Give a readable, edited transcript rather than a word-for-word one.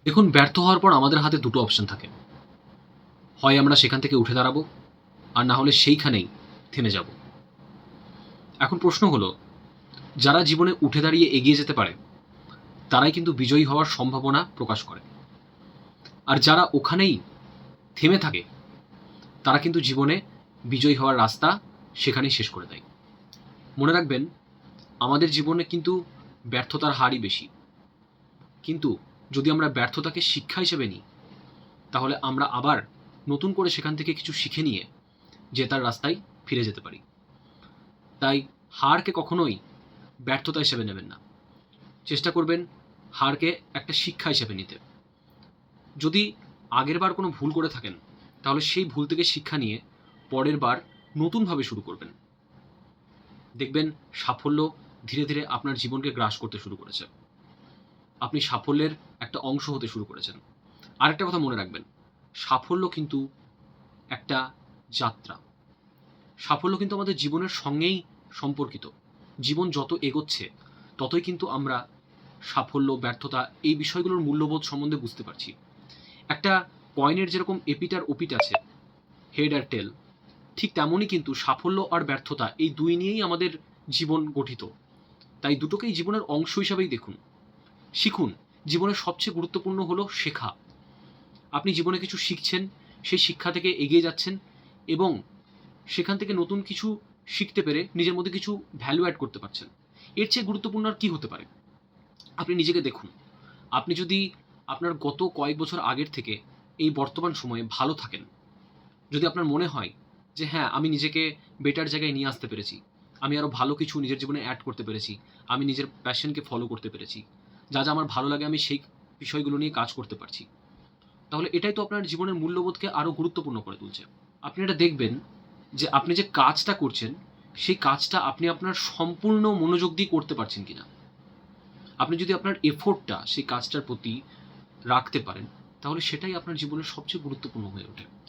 দেখুন, ব্যর্থ হওয়ার পর আমাদের হাতে দুটো অপশন থাকে। হয় আমরা সেখান থেকে উঠে দাঁড়াবো, আর না হলে সেইখানেই থেমে যাব। এখন প্রশ্ন হলো, যারা জীবনে উঠে দাঁড়িয়ে এগিয়ে যেতে পারে তারাই কিন্তু বিজয়ী হওয়ার সম্ভাবনা প্রকাশ করে। আর যারা ওখানেই থেমে থাকে তারা কিন্তু জীবনে বিজয়ী হওয়ার রাস্তা সেখানেই শেষ করে দেয়। মনে রাখবেন, আমাদের জীবনে কিন্তু ব্যর্থতার হারই বেশি। কিন্তু যদি আমরা ব্যর্থতাকে শিক্ষা হিসেবে নিই, তাহলে আমরা আবার নতুন করে সেখান থেকে কিছু শিখে নিয়ে জেতার রাস্তায় ফিরে যেতে পারি। তাই হারকে কখনোই ব্যর্থতা হিসেবে নেবেন না। চেষ্টা করবেন হারকে একটা শিক্ষা হিসেবে নিতে। যদি আগের বার কোনো ভুল করে থাকেন, তাহলে সেই ভুল থেকে শিক্ষা নিয়ে পরের বার নতুনভাবে শুরু করবেন। দেখবেন সাফল্য ধীরে ধীরে আপনার জীবনকে গ্রাস করতে শুরু করেছে। আপনি সাফল্যের একটা অংশ হতে শুরু করেছেন। আরেকটা কথা মনে রাখবেন, সাফল্য কিন্তু একটা যাত্রা। সাফল্য কিন্তু আমাদের জীবনের সঙ্গেই সম্পর্কিত। জীবন যত এগোচ্ছে ততই কিন্তু আমরা সাফল্য, ব্যর্থতা এই বিষয়গুলোর মূল্যবোধ সম্বন্ধে বুঝতে পারছি। একটা কয়েনের যেরকম এপিট আর ওপিট আছে, হেড আর টেল, ঠিক তেমনই কিন্তু সাফল্য আর ব্যর্থতা এই দুই নিয়েই আমাদের জীবন গঠিত। তাই দুটোকেই জীবনের অংশ হিসাবেই দেখুন। শিখুন। জীবনের সবচেয়ে গুরুত্বপূর্ণ হলো শেখা। আপনি জীবনে কিছু শিখছেন, সেই শিক্ষা থেকে এগিয়ে যাচ্ছেন এবং সেখান থেকে নতুন কিছু শিখতে পেরে নিজের মধ্যে কিছু ভ্যালু অ্যাড করতে পারছেন। এর চেয়ে গুরুত্বপূর্ণ আর কী হতে পারে? আপনি নিজেকে দেখুন। আপনি যদি আপনার গত কয়েক বছর আগের থেকে এই বর্তমান সময়ে ভালো থাকেন, যদি আপনার মনে হয় যে হ্যাঁ, আমি নিজেকে বেটার জায়গায় নিয়ে আসতে পেরেছি, আমি আরও ভালো কিছু নিজের জীবনে অ্যাড করতে পেরেছি, আমি নিজের প্যাশনকে ফলো করতে পেরেছি, যা যা আমার ভালো লাগে আমি সেই বিষয়গুলো নিয়ে কাজ করতে পারছি, তাহলে এটাই তো আপনার জীবনের মূল্যবোধকে আরও গুরুত্বপূর্ণ করে তুলছে। আপনি এটা দেখবেন যে আপনি যে কাজটা করছেন, সেই কাজটা আপনি আপনার সম্পূর্ণ মনোযোগ দিয়ে করতে পারছেন কিনা। আপনি যদি আপনার এফোর্টটা সেই কাজটার প্রতি রাখতে পারেন, তাহলে সেটাই আপনার জীবনের সবচেয়ে গুরুত্বপূর্ণ হয়ে ওঠে।